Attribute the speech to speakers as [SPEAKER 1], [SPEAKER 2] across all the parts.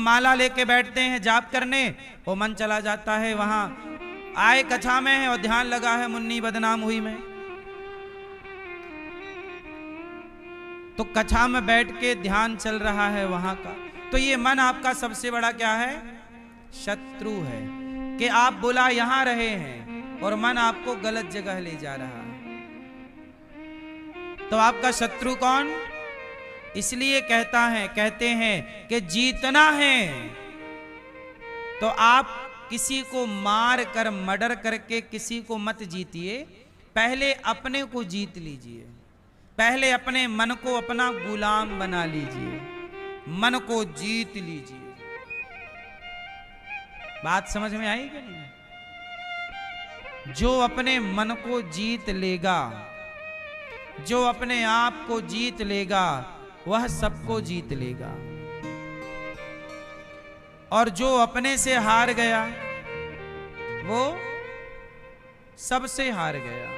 [SPEAKER 1] माला लेके बैठते हैं जाप करने, वो मन चला जाता है वहां आए कक्षा में है और ध्यान लगा है मुन्नी बदनाम हुई में। तो कक्षा में बैठ के ध्यान चल रहा है वहां का, तो ये मन आपका सबसे बड़ा क्या है? शत्रु है कि आप बुला यहां रहे हैं और मन आपको गलत जगह ले जा रहा है। तो आपका शत्रु कौन? इसलिए कहते हैं कि जीतना है तो आप किसी को मार कर मर्डर करके किसी को मत जीतिए, पहले अपने को जीत लीजिए। पहले अपने मन को अपना गुलाम बना लीजिए, मन को जीत लीजिए। बात समझ में आई कि नहीं? जो अपने मन को जीत लेगा, जो अपने आप को जीत लेगा, वह सबको जीत लेगा। और जो अपने से हार गया वो सबसे हार गया।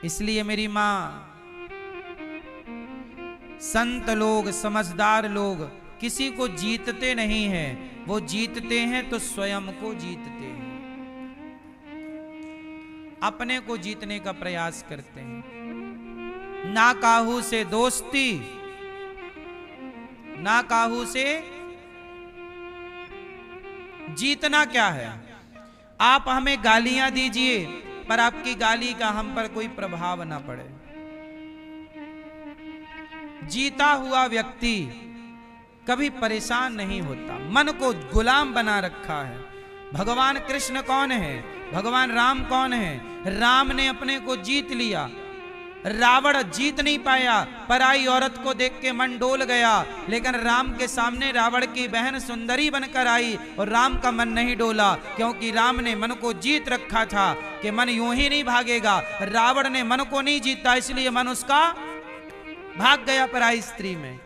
[SPEAKER 1] इसलिए मेरी मां, संत लोग, समझदार लोग किसी को जीतते नहीं हैं, वो जीतते हैं तो स्वयं को जीतते हैं, अपने को जीतने का प्रयास करते हैं। ना काहू से दोस्ती, ना काहू से जीतना क्या है? आप हमें गालियां दीजिए पर आपकी गाली का हम पर कोई प्रभाव ना पड़े। जीता हुआ व्यक्ति कभी परेशान नहीं होता, मन को गुलाम बना रखा है। भगवान कृष्ण कौन है? भगवान राम कौन है? राम ने अपने को जीत लिया, रावण जीत नहीं पाया। पराई औरत को देख के मन डोल गया, लेकिन राम के सामने रावण की बहन सुंदरी बनकर आई और राम का मन नहीं डोला, क्योंकि राम ने मन को जीत रखा था कि मन यूं ही नहीं भागेगा। रावण ने मन को नहीं जीता, इसलिए मन उसका भाग गया पराई स्त्री में।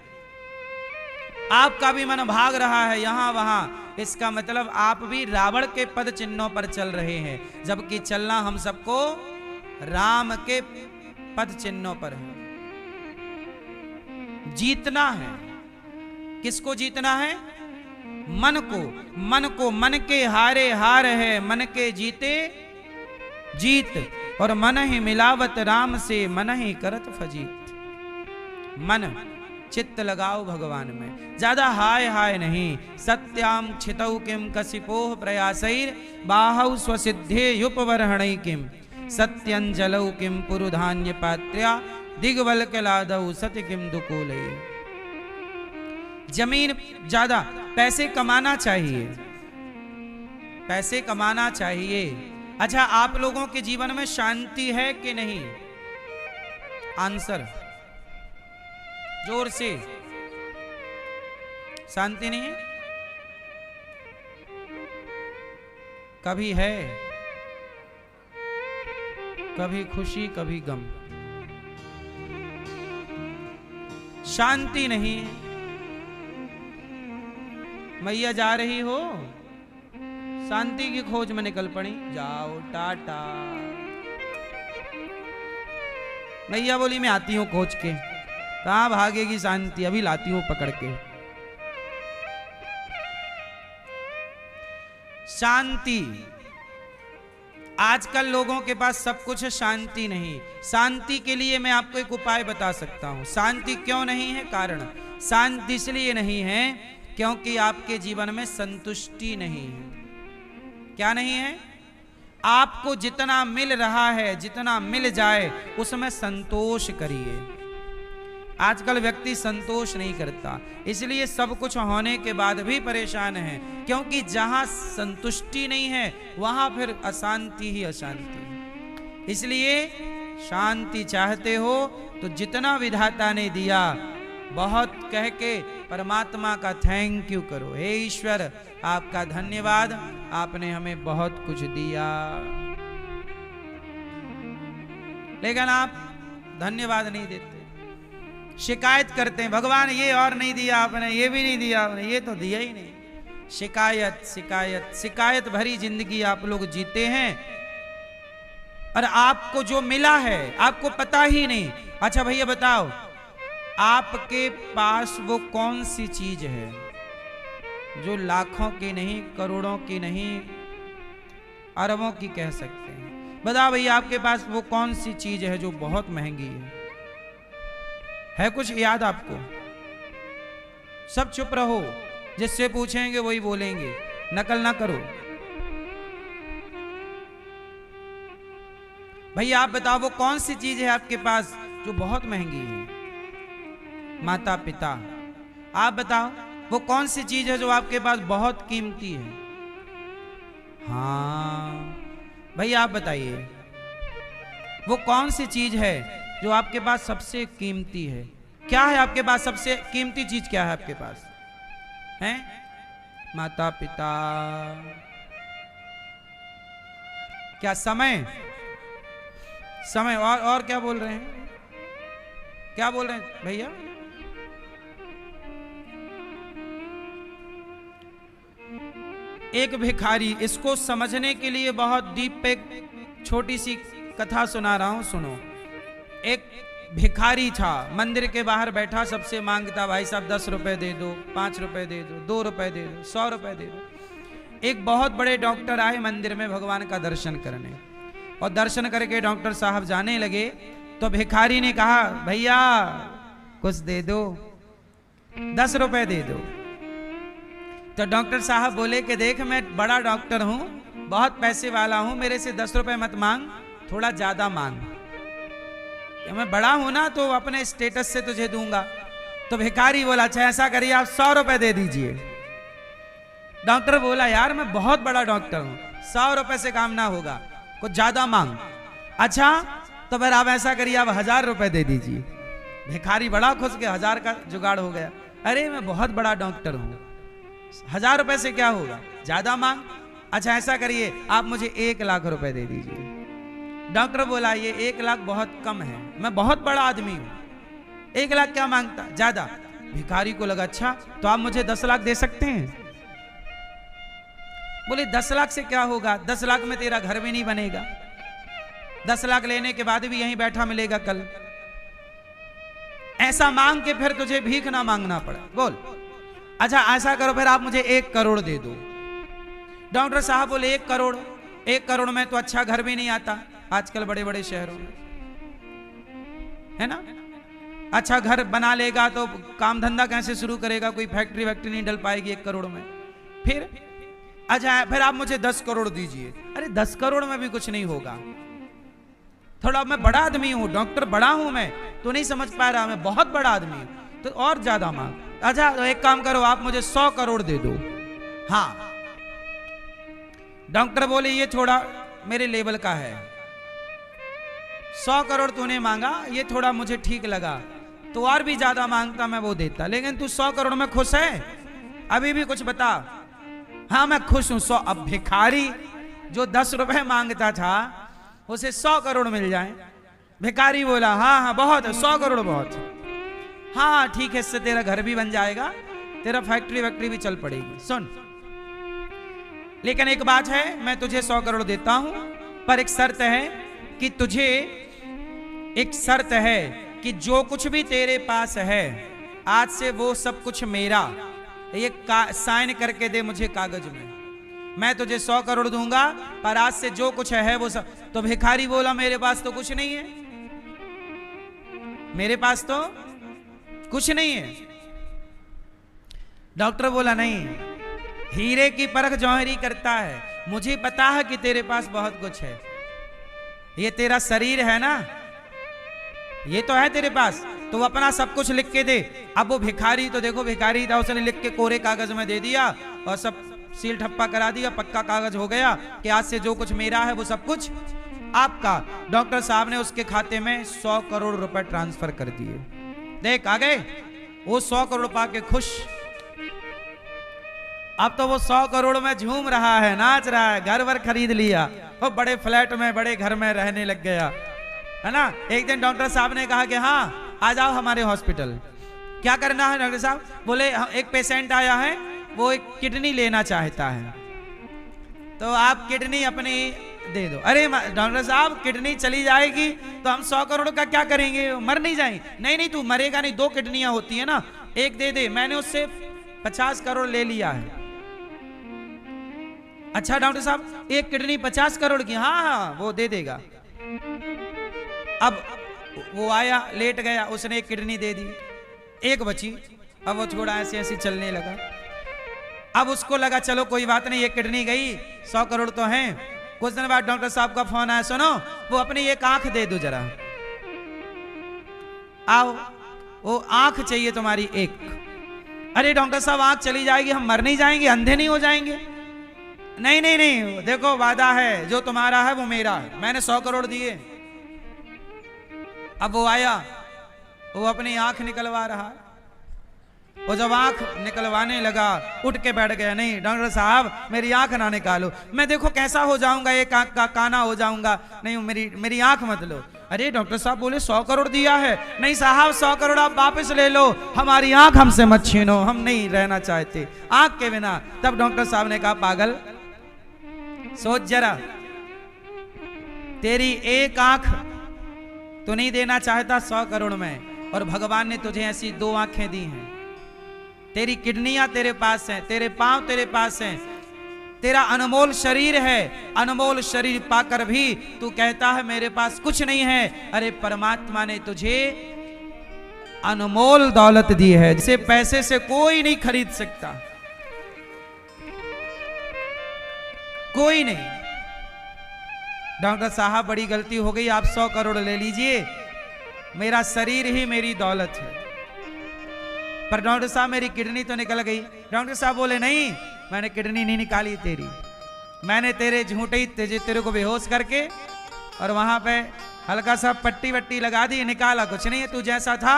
[SPEAKER 1] आपका भी मन भाग रहा है यहां वहां, इसका मतलब आप भी रावण के पद चिन्हों पर चल रहे हैं, जबकि चलना हम सबको राम के पद चिन्हों पर है। जीतना है, किसको जीतना है? मन को। मन को, मन के हारे हार है, मन के जीते जीत। और मन ही मिलावत राम से, मन ही करत फजीत। मन, चित्त लगाओ भगवान में, ज्यादा हाय हाय नहीं। सत्याम छितौ किम कसिपोह प्रयासैर बाहौ स्वसिद्धे युपवर्हणै किम सत्यंजलौ किम पुरुधान्य पात्र्या दिग्वल्कलादौ सत्य किम दुकूलये। जमीन, ज्यादा पैसे कमाना चाहिए, पैसे कमाना चाहिए। अच्छा, आप लोगों के जीवन में शांति है कि नहीं? आंसर जोर से। शांति नहीं है? कभी है, कभी खुशी, कभी गम, शांति नहीं है। मैया जा रही हो, शांति की खोज में निकल पड़ी, जाओ टाटा। मैया बोली मैं आती हूं खोज के। कहां भागेगी शांति, अभी लाती हूं पकड़ के। शांति, आजकल लोगों के पास सब कुछ है, शांति नहीं। शांति के लिए मैं आपको एक उपाय बता सकता हूं। शांति क्यों नहीं है? कारण, शांति इसलिए नहीं है क्योंकि आपके जीवन में संतुष्टि नहीं है। क्या नहीं है? आपको जितना मिल रहा है, जितना मिल जाए उसमें संतोष करिए। आजकल व्यक्ति संतोष नहीं करता, इसलिए सब कुछ होने के बाद भी परेशान है, क्योंकि जहां संतुष्टि नहीं है वहां फिर अशांति ही अशांति है। इसलिए शांति चाहते हो तो जितना विधाता ने दिया बहुत कह के परमात्मा का थैंक यू करो। हे ईश्वर, आपका धन्यवाद, आपने हमें बहुत कुछ दिया। लेकिन आप धन्यवाद नहीं देते, शिकायत करते हैं, भगवान ये और नहीं दिया आपने, ये भी नहीं दिया आपने, ये तो दिया ही नहीं। शिकायत शिकायत शिकायत भरी जिंदगी आप लोग जीते हैं और आपको जो मिला है आपको पता ही नहीं। अच्छा भैया बताओ, आपके पास वो कौन सी चीज है जो लाखों की नहीं, करोड़ों की नहीं, अरबों की कह सकते हैं? बताओ भैया, आपके पास वो कौन सी चीज है जो बहुत महंगी है कुछ याद आपको? सब चुप रहो, जिससे पूछेंगे वही बोलेंगे, नकल ना करो। भैया आप बताओ, वो कौन सी चीज है आपके पास जो बहुत महंगी है? माता पिता। आप बताओ, वो कौन सी चीज है जो आपके पास बहुत कीमती है? हाँ भैया आप बताइए, वो कौन सी चीज है जो आपके पास सबसे कीमती है? क्या है आपके पास सबसे कीमती चीज? क्या है आपके पास? हैं? माता पिता। क्या समय? समय। और क्या बोल रहे हैं? क्या बोल रहे हैं भैया? एक भिखारी, इसको समझने के लिए बहुत डीप पे छोटी सी कथा सुना रहा हूं, सुनो। एक भिखारी था, मंदिर के बाहर बैठा, सबसे मांगता, भाई साहब 10 रुपए दे दो, 5 रुपए दे दो, 2 रुपए दे दो, 100 रुपए दे दो। एक बहुत बड़े डॉक्टर आए मंदिर में भगवान का दर्शन करने, और दर्शन करके डॉक्टर साहब जाने लगे तो भिखारी ने कहा, भैया कुछ दे दो, 10 रुपए दे दो। तो डॉक्टर साहब बोले कि देख, मैं बड़ा डॉक्टर हूं, बहुत पैसे वाला हूं, मेरे से 10 रुपए मत मांग, थोड़ा ज्यादा मांग। मैं बड़ा हूं ना, तो अपने स्टेटस से तुझे दूंगा। तो भिखारी बोला, अच्छा ऐसा करिए, आप 100 रुपए दे दीजिए। डॉक्टर बोला, यार मैं बहुत बड़ा डॉक्टर हूं, 100 रुपए से काम ना होगा, कुछ ज्यादा मांग। अच्छा तो फिर आप ऐसा करिए, आप 1000 रुपए दे दीजिए। भिखारी बड़ा खुश के 1000 का जुगाड़ हो गया। अरे मैं बहुत बड़ा डॉक्टर हूं, 1000 रुपए से क्या होगा, ज्यादा मांग। अच्छा ऐसा करिए, आप मुझे 1 लाख रुपए दे दीजिए। डॉक्टर बोला, ये 1 लाख बहुत कम है, मैं बहुत बड़ा आदमी हूं, 1 लाख क्या मांगता, ज्यादा। भिखारी को लगा, अच्छा तो आप मुझे 10 लाख दे सकते हैं? बोले 10 लाख से क्या होगा, 10 लाख में तेरा घर भी नहीं बनेगा, 10 लाख लेने के बाद भी यहीं बैठा मिलेगा कल। ऐसा मांग के फिर तुझे भीख ना मांगना पड़े, बोल। अच्छा ऐसा करो, फिर आप मुझे 1 करोड़ दे दो। डॉक्टर साहब बोले, 1 करोड़? 1 करोड़ में तो अच्छा घर भी नहीं आता आजकल बड़े बड़े शहरों में, है ना? अच्छा घर बना लेगा तो काम धंधा कैसे शुरू करेगा, कोई फैक्ट्री वैक्ट्री नहीं डल पाएगी 1 करोड़ में। फिर अच्छा फिर आप मुझे 10 करोड़ दीजिए। अरे 10 करोड़ में भी कुछ नहीं होगा, थोड़ा मैं बड़ा आदमी हूं, डॉक्टर बड़ा हूं मैं, तो नहीं समझ पा रहा, मैं बहुत बड़ा आदमी हूं, तो और ज्यादा मांग। अच्छा तो एक काम करो, आप मुझे 100 करोड़ दे दो। हाँ। डॉक्टर बोले, ये थोड़ा मेरे लेवल का है, 100 करोड़ तूने मांगा, ये थोड़ा मुझे ठीक लगा, तो और भी ज्यादा मांगता मैं वो देता, लेकिन तू 100 करोड़ में खुश है? अभी भी कुछ बता। हाँ मैं खुश हूं। 100। अब भिखारी जो 10 रुपए मांगता था, उसे 100 करोड़ मिल जाए। भिखारी बोला, हाँ हाँ बहुत है, 100 करोड़ बहुत है। हाँ ठीक है, इससे तेरा घर भी बन जाएगा, तेरा फैक्ट्री वैक्ट्री भी चल पड़ेगी। सुन, लेकिन एक बात है, मैं तुझे 100 करोड़ देता हूं, पर एक शर्त है कि तुझे, एक शर्त है कि जो कुछ भी तेरे पास है आज से वो सब कुछ मेरा, ये साइन करके दे मुझे कागज में। मैं तुझे 100 करोड़ दूंगा, पर आज से जो कुछ है वो सब। तो भिखारी बोला, मेरे पास तो कुछ नहीं है, मेरे पास तो कुछ नहीं है। डॉक्टर बोला, नहीं, हीरे की परख जौहरी करता है, मुझे पता है कि तेरे पास बहुत कुछ है। ये तेरा शरीर है ना, ये तो है तेरे पास, तो अपना सब कुछ लिख के दे। अब वो भिखारी तो देखो भिखारी था, उसने लिख के कोरे कागज में दे दिया और सब सील ठप्पा करा दिया, पक्का कागज हो गया कि आज से जो कुछ मेरा है वो सब कुछ आपका। डॉक्टर साहब ने उसके खाते में 100 करोड़ रुपए ट्रांसफर कर दिए। देख आ गए वो 100 करोड़ पा के खुश। अब तो वो 100 करोड़ में झूम रहा है, नाच रहा है, घर वर खरीद लिया, वो बड़े फ्लैट में बड़े घर में रहने लग गया, है ना। एक दिन डॉक्टर साहब ने कहा कि हाँ आ जाओ हमारे हॉस्पिटल। क्या करना है डॉक्टर साहब? बोले एक पेशेंट आया है, वो एक किडनी लेना चाहता है, तो आप किडनी अपनी दे दो। अरे डॉक्टर साहब किडनी चली जाएगी तो हम 100 करोड़ का क्या करेंगे, मर नहीं जाएंगे? नहीं नहीं, तू मरेगा नहीं, 2 किडनियां होती है ना, एक दे दे। मैंने उससे 50 करोड़ ले लिया है। अच्छा डॉक्टर साहब, एक किडनी 50 करोड़ की? हाँ हाँ, वो दे देगा। अब वो आया, लेट गया, उसने एक किडनी दे दी, एक बची। अब वो थोड़ा ऐसे ऐसे चलने लगा। अब उसको लगा चलो कोई बात नहीं, एक किडनी गई, 100 करोड़ तो हैं। कुछ दिन बाद डॉक्टर साहब का फोन आया, सुनो वो अपनी एक आंख दे दो जरा, आओ, वो आंख चाहिए तुम्हारी एक। अरे डॉक्टर साहब आंख चली जाएगी, हम मर नहीं जाएंगे, अंधे नहीं हो जाएंगे? नहीं नहीं नहीं, देखो वादा है, जो तुम्हारा है वो मेरा है, मैंने 100 करोड़ दिए। अब वो आया, वो अपनी आंख निकलवा रहा है। वो जब आंख निकलवाने लगा, उठ के बैठ गया, नहीं डॉक्टर साहब मेरी आंख ना निकालो, मैं देखो कैसा हो जाऊंगा, एक आंख का काना हो जाऊंगा, नहीं मेरी आंख मत लो। अरे डॉक्टर साहब बोले 100 करोड़ दिया है। नहीं साहब 100 करोड़ आप वापस ले लो, हमारी आंख हमसे मत छीनो, हम नहीं रहना चाहते आंख के बिना। तब डॉक्टर साहब ने कहा पागल, सोच जरा, तेरी एक आंख तो नहीं देना चाहता 100 करोड़ में, और भगवान ने तुझे ऐसी 2 आंखें दी हैं। तेरी किडनियां तेरे पास हैं, तेरे पांव तेरे पास हैं, तेरा अनमोल शरीर है, अनमोल शरीर पाकर भी तू कहता है मेरे पास कुछ नहीं है। अरे परमात्मा ने तुझे अनमोल दौलत दी है, जिसे पैसे से कोई नहीं खरीद सकता, कोई नहीं। डॉक्टर साहब बड़ी गलती हो गई, आप 100 करोड़ ले लीजिए, मेरा शरीर ही मेरी दौलत है। पर डॉक्टर साहब मेरी किडनी तो निकल गई। डॉक्टर साहब बोले नहीं, मैंने किडनी नहीं निकाली तेरी, मैंने तेरे झूठे ही तेरे को बेहोश करके और वहां पे हल्का सा पट्टी वट्टी लगा दी, निकाला कुछ नहीं है, तू जैसा था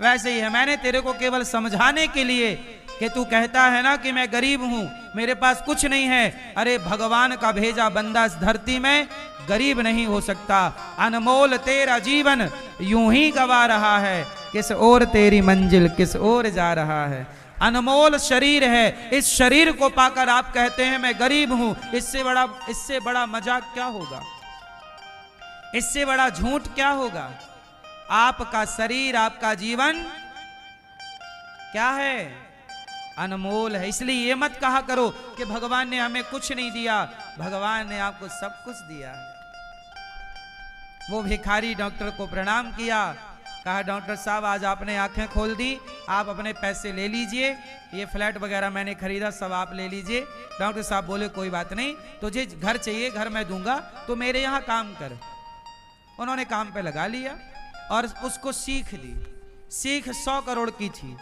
[SPEAKER 1] वैसे ही है। मैंने तेरे को केवल समझाने के लिए कि तू कहता है ना कि मैं गरीब हूं, मेरे पास कुछ नहीं है। अरे भगवान का भेजा बंदा इस धरती में गरीब नहीं हो सकता। अनमोल तेरा जीवन यूं ही गवा रहा है, किस ओर तेरी मंजिल किस ओर जा रहा है। अनमोल शरीर है, इस शरीर को पाकर आप कहते हैं मैं गरीब हूं, इससे बड़ा मजाक क्या होगा, इससे बड़ा झूठ क्या होगा। आपका शरीर, आपका जीवन क्या है, अनमोल है। इसलिए ये मत कहा करो कि भगवान ने हमें कुछ नहीं दिया, भगवान ने आपको सब कुछ दिया। वो भिखारी डॉक्टर को प्रणाम किया, कहा डॉक्टर साहब आज आपने आंखें खोल दी, आप अपने पैसे ले लीजिए, ये फ्लैट वगैरह मैंने खरीदा सब आप ले लीजिए। डॉक्टर साहब बोले कोई बात नहीं, तुझे घर चाहिए घर मैं दूंगा, तो मेरे यहाँ काम कर। उन्होंने काम पे लगा लिया और उसको सीख दी। सीख 100 करोड़ की थी,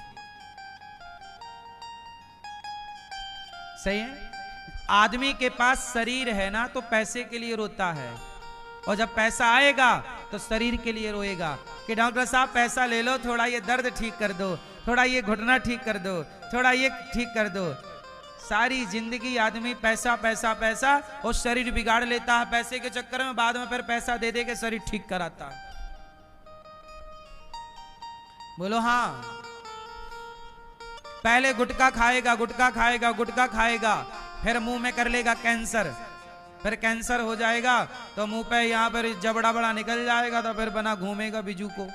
[SPEAKER 1] सही है। आदमी के पास शरीर है ना तो पैसे के लिए रोता है, और जब पैसा आएगा तो शरीर के लिए रोएगा कि डॉक्टर साहब पैसा ले लो, थोड़ा ये दर्द ठीक कर दो, थोड़ा ये घुटना ठीक कर दो, थोड़ा ये ठीक कर दो। सारी जिंदगी आदमी पैसा पैसा पैसा, और शरीर बिगाड़ लेता है पैसे के चक्कर में, बाद में फिर पैसा दे दे के शरीर ठीक कराता। बोलो हाँ। पहले गुटखा खाएगा गुटखा खाएगा गुटखा खाएगा, फिर मुंह में कर लेगा कैंसर, फिर कैंसर हो जाएगा तो मुंह पे यहाँ पर जबड़ा बड़ा निकल जाएगा, तो फिर बना घूमेगा बिजू को,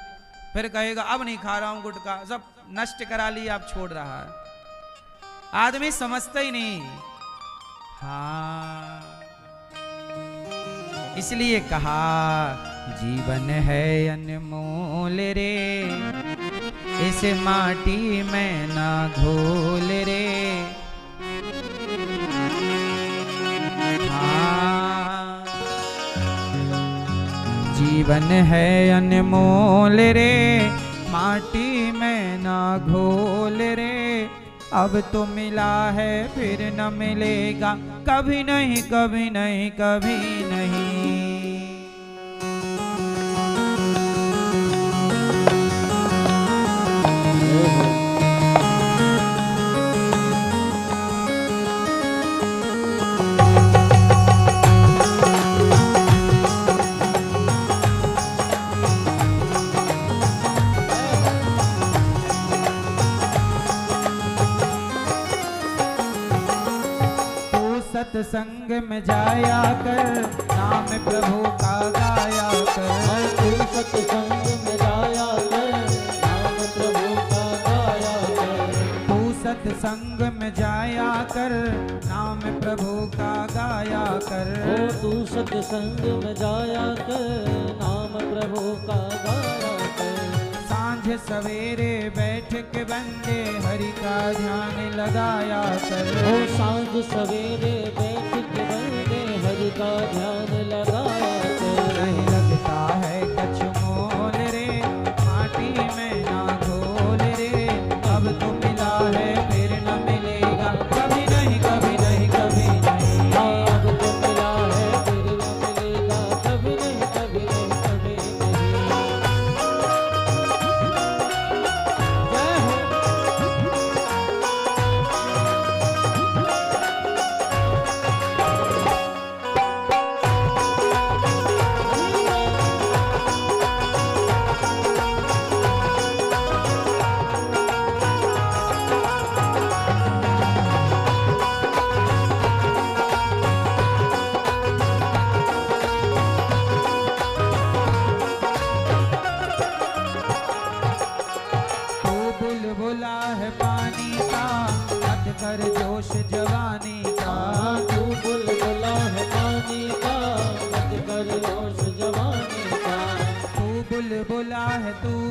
[SPEAKER 1] फिर कहेगा अब नहीं खा रहा हूं गुटखा, सब नष्ट करा लिया, अब छोड़ रहा है। आदमी समझता ही नहीं। हाँ, इसलिए कहा जीवन है अनमोल रे, इस माटी में ना घोल रे। जीवन है अनमोल रे, माटी में ना घोल रे। अब तो मिला है फिर न मिलेगा, कभी नहीं कभी नहीं कभी नहीं। सत्संग में जाया कर, नाम प्रभु का गाया कर।
[SPEAKER 2] तू सत्संग में जाया कर, नाम प्रभु का गाया कर।
[SPEAKER 1] तू सत्संग में जाया कर, नाम प्रभु का गाया कर।
[SPEAKER 2] तू सत्संग में जाया कर, नाम प्रभु का गाया कर।
[SPEAKER 1] सांझ सवेरे बैठ के बंदे हरि का ध्यान लगाया कर।
[SPEAKER 2] सांझ सवेरे बैठ के बंदे हरि का ध्यान लगाया कर।
[SPEAKER 1] नहीं लगता है कछ मोल रे, माटी में ना घोल रे। अब तो मिला है फिर न मिलेगा, कभी नहीं कभी नहीं कभी नहीं।
[SPEAKER 2] अब तो मिला है फिर न मिलेगा, कभी नहीं कभी नहीं कभी नहीं। जय हो।
[SPEAKER 1] तू बुलबुला है पानी का, मत कर जोश जवानी का।
[SPEAKER 2] तू बुलबुला है पानी का, मत कर जोश जवानी का।
[SPEAKER 1] तू बुलबुला है तू